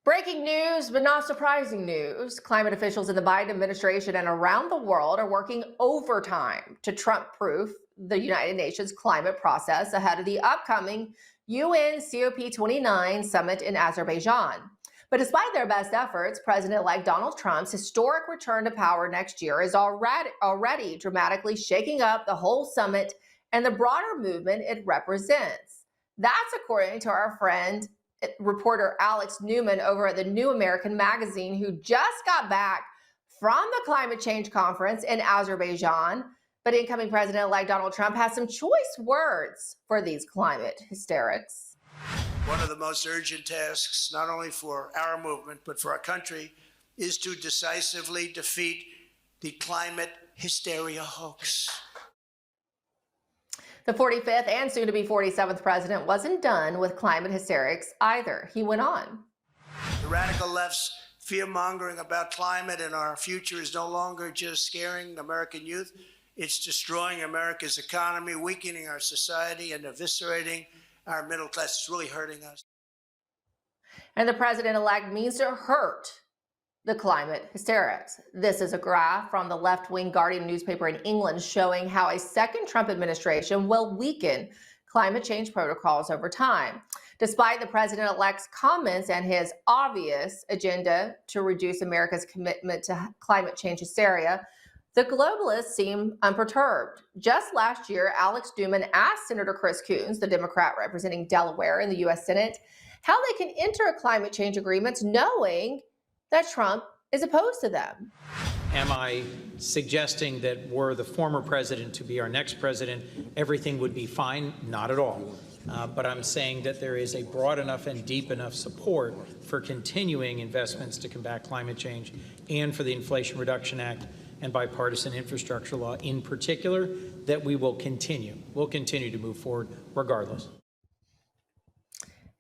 Breaking news, but not surprising news. Climate officials in the Biden administration and around the world are working overtime to Trump-proof the United Nations climate process ahead of the upcoming UN COP29 summit in Azerbaijan. But despite their best efforts, President-elect Donald Trump's historic return to power next year is already dramatically shaking up the whole summit and the broader movement it represents. That's according to our friend reporter Alex Newman over at the New American magazine, who just got back from the climate change conference in Azerbaijan. But incoming President-elect Donald Trump has some choice words for these climate hysterics. One of the most urgent tasks, not only for our movement, but for our country, is to decisively defeat the climate hysteria hoax. The 45th and soon to be 47th president wasn't done with climate hysterics either. He went on. The radical left's fear-mongering about climate and our future is no longer just scaring American youth. It's destroying America's economy, weakening our society, and eviscerating our middle class. It's really hurting us. And the president-elect means to hurt the climate hysterics. This is a graph from the left-wing Guardian newspaper in England showing how a second Trump administration will weaken climate change protocols over time. Despite the president-elect's comments and his obvious agenda to reduce America's commitment to climate change hysteria, the globalists seem unperturbed. Just last year, Alex Newman asked Senator Chris Coons, the Democrat representing Delaware in the U.S. Senate, how they can enter climate change agreements knowing that Trump is opposed to them. Am I suggesting that were the former president to be our next president, everything would be fine? Not at all. But I'm saying that there is a broad enough and deep enough support for continuing investments to combat climate change and for the Inflation Reduction Act and bipartisan infrastructure law in particular that we will continue. We'll continue to move forward regardless.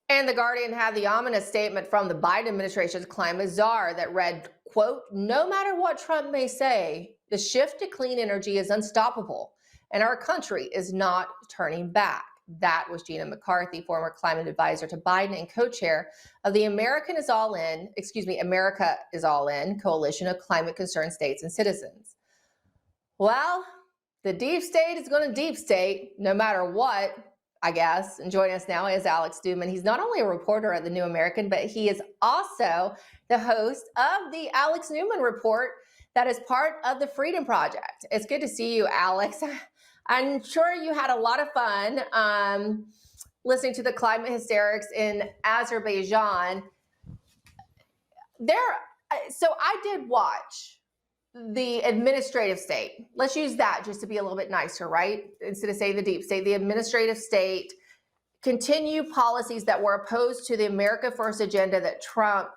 And the Guardian had the ominous statement from the Biden administration's climate czar that read, quote, "No matter what Trump may say, the shift to clean energy is unstoppable, and our country is not turning back." That was Gina McCarthy, former climate advisor to Biden and co-chair of the America is All In coalition of climate concerned states and citizens. Well, the deep state is going to deep state no matter what, I guess. And joining us now is Alex Newman. He's not only a reporter at the New American, but he is also the host of the Alex Newman Report that is part of the Freedom Project. It's good to see you, Alex. I'm sure you had a lot of fun listening to the climate hysterics in Azerbaijan. So I did watch the administrative state. Let's use that just to be a little bit nicer, right? Instead of saying the deep state, the administrative state continue policies that were opposed to the America First agenda that Trump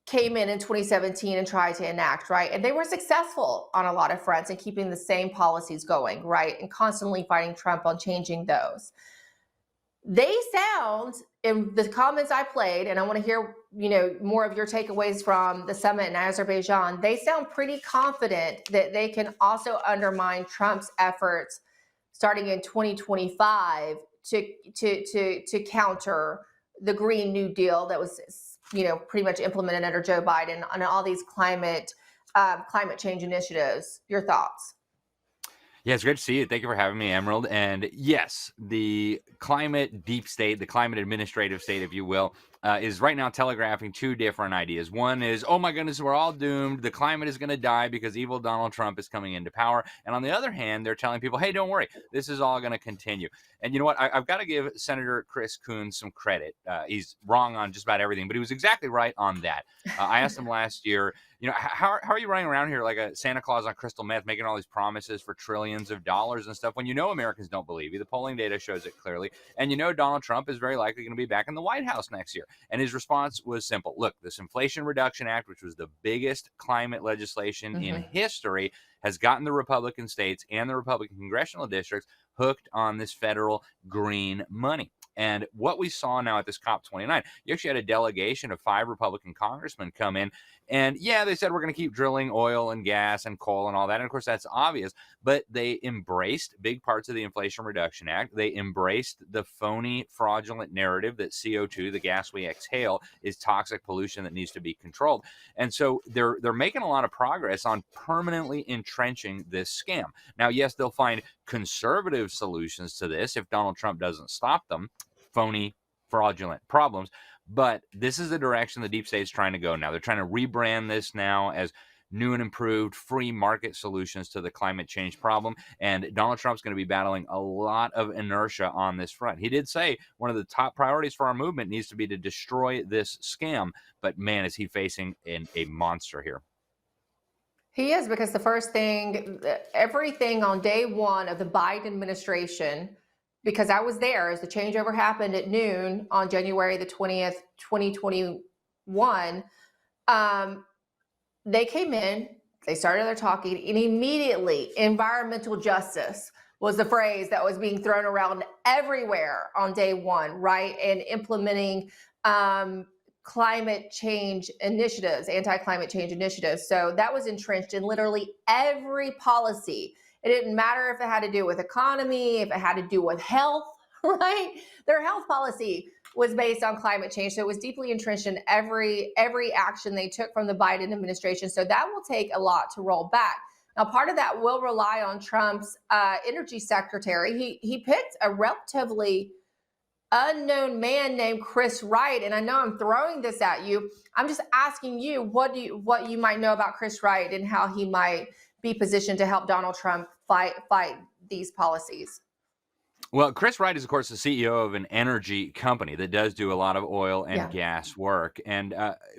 came in 2017 and tried to enact, right? And they were successful on a lot of fronts in keeping the same policies going, right? And constantly fighting Trump on changing those. They sound, in the comments I played, and I want to hear, more of your takeaways from the summit in Azerbaijan, they sound pretty confident that they can also undermine Trump's efforts starting in 2025 to counter the Green New Deal that was pretty much implemented under Joe Biden on all these climate change initiatives. Your thoughts? Yeah, it's great to see you. Thank you for having me, Emerald. And yes, the climate deep state, the climate administrative state, if you will, is right now telegraphing two different ideas. One is, oh my goodness, we're all doomed. The climate is going to die because evil Donald Trump is coming into power. And on the other hand, they're telling people, hey, don't worry, this is all going to continue. And you know what? I've got to give Senator Chris Coons some credit. He's wrong on just about everything, but he was exactly right on that. I asked him last year, how are you running around here like a Santa Claus on crystal meth, making all these promises for trillions of dollars and stuff when Americans don't believe you? The polling data shows it clearly. And Donald Trump is very likely going to be back in the White House next year. And his response was simple. Look, this Inflation Reduction Act, which was the biggest climate legislation in history, has gotten the Republican states and the Republican congressional districts hooked on this federal green money. And what we saw now at this COP29, you actually had a delegation of 5 Republican congressmen come in. And yeah, they said we're going to keep drilling oil and gas and coal and all that. And of course, that's obvious. But they embraced big parts of the Inflation Reduction Act. They embraced the phony, fraudulent narrative that CO2, the gas we exhale, is toxic pollution that needs to be controlled. And so they're making a lot of progress on permanently entrenching this scam. Now, yes, they'll find conservative solutions to this if Donald Trump doesn't stop them. Phony, fraudulent problems. But this is the direction the deep state is trying to go now. They're trying to rebrand this now as new and improved free market solutions to the climate change problem. And Donald Trump's going to be battling a lot of inertia on this front. He did say one of the top priorities for our movement needs to be to destroy this scam. But man, is he facing a monster here. He is, because the first thing, everything on day one of the Biden administration, because I was there as the changeover happened at noon on January the 20th, 2021, they came in, they started their talking, and immediately environmental justice was the phrase that was being thrown around everywhere on day one, right? And implementing climate change initiatives, anti-climate change initiatives. So that was entrenched in literally every policy. It didn't matter if it had to do with economy, if it had to do with health, right? Their health policy was based on climate change. So it was deeply entrenched in every action they took from the Biden administration. So that will take a lot to roll back. Now, part of that will rely on Trump's energy secretary. He picked a relatively unknown man named Chris Wright. And I know I'm throwing this at you. I'm just asking you what you might know about Chris Wright and how he might be positioned to help Donald Trump fight these policies. Well, Chris Wright is, of course, the CEO of an energy company that does do a lot of oil and gas work. And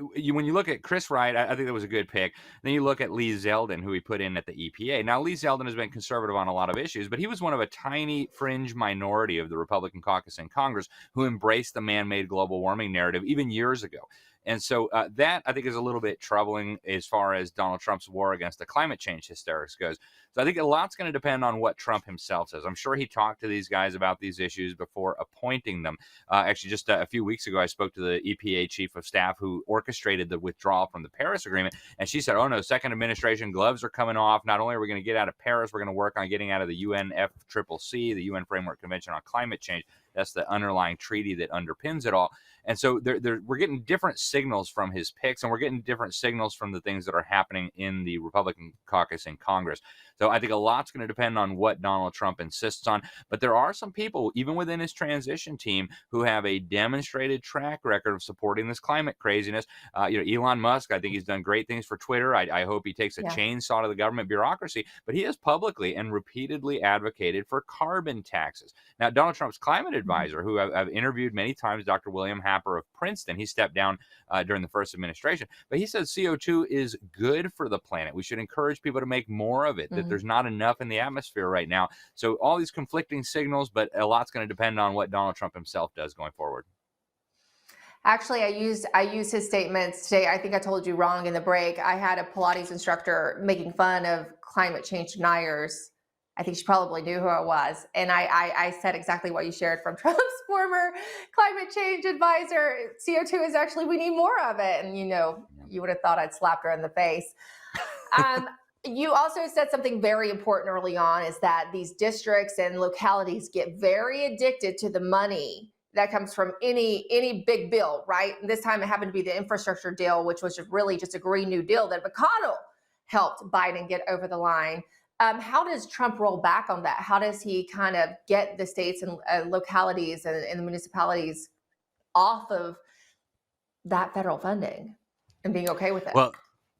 when you look at Chris Wright, I think that was a good pick. Then you look at Lee Zeldin, who he put in at the EPA. Now, Lee Zeldin has been conservative on a lot of issues, but he was one of a tiny fringe minority of the Republican caucus in Congress who embraced the man-made global warming narrative even years ago. And so that, I think, is a little bit troubling as far as Donald Trump's war against the climate change hysterics goes. So I think a lot's going to depend on what Trump himself says. I'm sure he talked to these guys about these issues before appointing them. Actually, just a few weeks ago, I spoke to the EPA chief of staff who orchestrated the withdrawal from the Paris Agreement. And she said, oh, no, second administration gloves are coming off. Not only are we going to get out of Paris, we're going to work on getting out of the UNFCCC, the UN Framework Convention on Climate Change. That's the underlying treaty that underpins it all. And so we're getting different signals from his picks, and we're getting different signals from the things that are happening in the Republican caucus in Congress. So I think a lot's going to depend on what Donald Trump insists on. But there are some people, even within his transition team, who have a demonstrated track record of supporting this climate craziness. Elon Musk, I think he's done great things for Twitter. I hope he takes a chainsaw to the government bureaucracy. But he has publicly and repeatedly advocated for carbon taxes. Now, Donald Trump's climate advisor, who I've interviewed many times, Dr. William Happer of Princeton, he stepped down during the first administration, but he says CO2 is good for the planet. We should encourage people to make more of it, that there's not enough in the atmosphere right now. So all these conflicting signals, but a lot's going to depend on what Donald Trump himself does going forward. Actually, I used his statements today. I think I told you wrong in the break. I had a Pilates instructor making fun of climate change deniers. I think she probably knew who I was. And I said exactly what you shared from Trump's former climate change advisor. CO2 is actually, we need more of it. And, you would have thought I'd slapped her in the face. You also said something very important early on, is that these districts and localities get very addicted to the money that comes from any big bill, right? And this time it happened to be the infrastructure deal, which was really just a Green New Deal that McConnell helped Biden get over the line. How does Trump roll back on that? How does he kind of get the states and localities and the municipalities off of that federal funding and being okay with it? Well,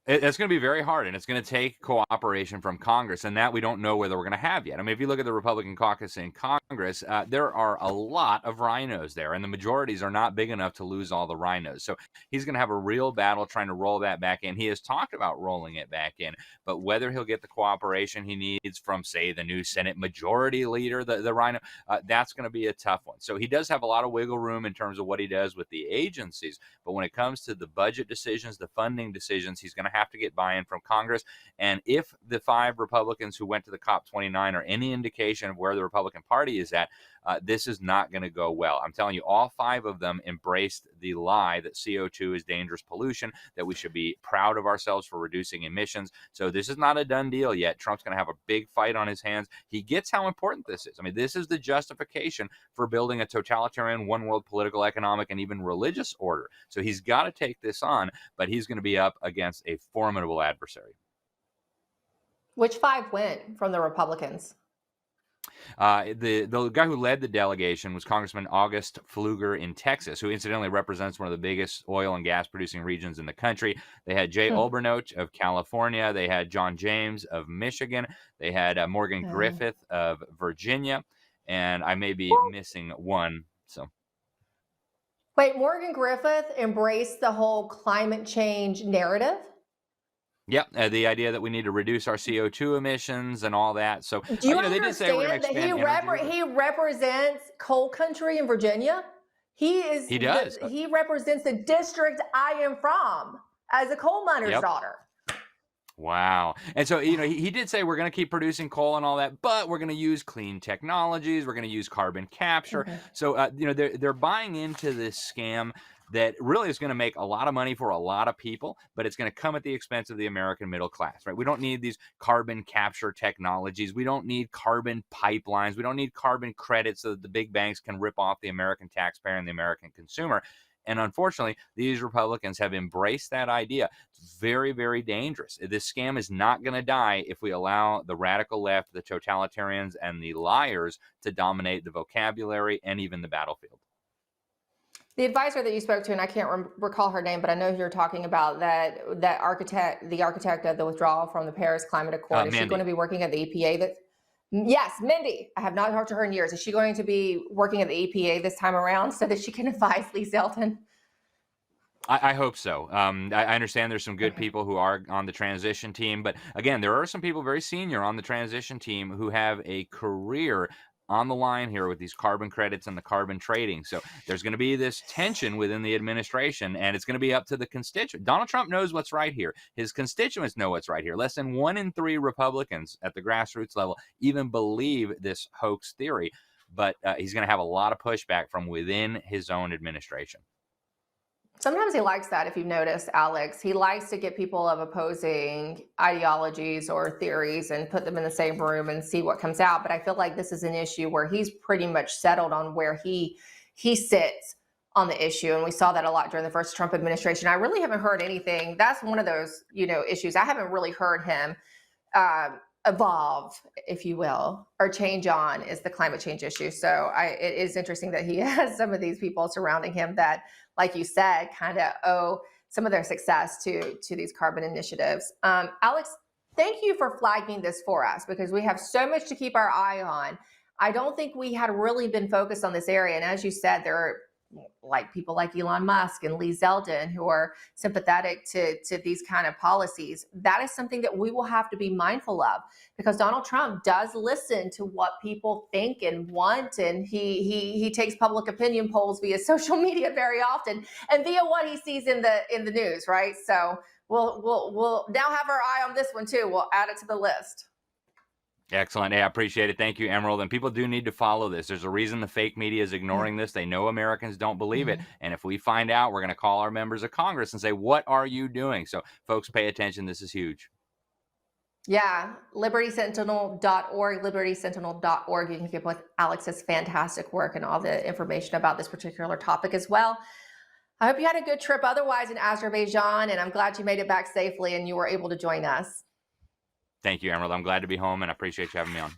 it's going to be very hard, and it's going to take cooperation from Congress, and that we don't know whether we're going to have yet. I mean, if you look at the Republican caucus in Congress, there are a lot of rhinos there, and the majorities are not big enough to lose all the rhinos. So he's going to have a real battle trying to roll that back in. He has talked about rolling it back in, but whether he'll get the cooperation he needs from, say, the new Senate Majority Leader, the rhino, that's going to be a tough one. So he does have a lot of wiggle room in terms of what he does with the agencies, but when it comes to the budget decisions, the funding decisions, he's going to have to get buy-in from Congress. And if the 5 Republicans who went to the COP29 are any indication of where the Republican Party is at, this is not going to go well. I'm telling you, all 5 of them embraced the lie that CO2 is dangerous pollution, that we should be proud of ourselves for reducing emissions. So this is not a done deal yet. Trump's going to have a big fight on his hands. He gets how important this is. I mean, this is the justification for building a totalitarian one world political, economic, and even religious order. So he's got to take this on, but he's going to be up against a formidable adversary. Which 5 went from the Republicans? The guy who led the delegation was Congressman August Pfluger in Texas, who incidentally represents one of the biggest oil and gas producing regions in the country. They had Jay Obernoch of California. They had John James of Michigan. They had Morgan Griffith of Virginia. And I may be missing one. So. Wait, Morgan Griffith embraced the whole climate change narrative? Yep, the idea that we need to reduce our CO2 emissions and all that. So, do you they did say we're going to expand energy. He represents coal country in Virginia? He does. He represents the district I am from as a coal miner's daughter. Wow. And so, he did say we're going to keep producing coal and all that, but we're going to use clean technologies. We're going to use carbon capture. So, they're buying into this scam that really is going to make a lot of money for a lot of people, but it's going to come at the expense of the American middle class, right? We don't need these carbon capture technologies. We don't need carbon pipelines. We don't need carbon credits so that the big banks can rip off the American taxpayer and the American consumer. And unfortunately, these Republicans have embraced that idea. It's very, very dangerous. This scam is not going to die if we allow the radical left, the totalitarians, and the liars to dominate the vocabulary and even the battlefield. The advisor that you spoke to, and I can't recall her name, but I know you're talking about the architect of the withdrawal from the Paris Climate Accord. Is she going to be working at the EPA? Yes, Mindy. I have not talked to her in years. Is she going to be working at the EPA this time around so that she can advise Lee Zeldin? I hope so. I understand there's some good people who are on the transition team, but again, there are some people very senior on the transition team who have a career on the line here with these carbon credits and the carbon trading. So there's going to be this tension within the administration, and it's going to be up to the constituent. Donald Trump knows what's right here. His constituents know what's right here. Less than 1 in 3 Republicans at the grassroots level even believe this hoax theory, but he's going to have a lot of pushback from within his own administration. Sometimes he likes that, if you've noticed, Alex. He likes to get people of opposing ideologies or theories and put them in the same room and see what comes out. But I feel like this is an issue where he's pretty much settled on where he sits on the issue. And we saw that a lot during the first Trump administration. I really haven't heard anything. That's one of those, issues. I haven't really heard him evolve, if you will, or change on is the climate change issue. So it is interesting that he has some of these people surrounding him that, like you said, kind of owe some of their success to these carbon initiatives. Alex, thank you for flagging this for us because we have so much to keep our eye on. I don't think we had really been focused on this area. And as you said, there are people like Elon Musk and Lee Zeldin who are sympathetic to these kind of policies. That is something that we will have to be mindful of because Donald Trump does listen to what people think and want, and he takes public opinion polls via social media very often and via what he sees in the news, right? So we'll now have our eye on this one too. We'll add it to the list. Excellent. Hey, I appreciate it. Thank you, Emerald. And people do need to follow this. There's a reason the fake media is ignoring this. They know Americans don't believe it. And if we find out, we're going to call our members of Congress and say, what are you doing? So folks, pay attention. This is huge. Yeah. LibertySentinel.org, LibertySentinel.org. You can keep up with Alex's fantastic work and all the information about this particular topic as well. I hope you had a good trip otherwise in Azerbaijan, and I'm glad you made it back safely and you were able to join us. Thank you, Emerald. I'm glad to be home and I appreciate you having me on.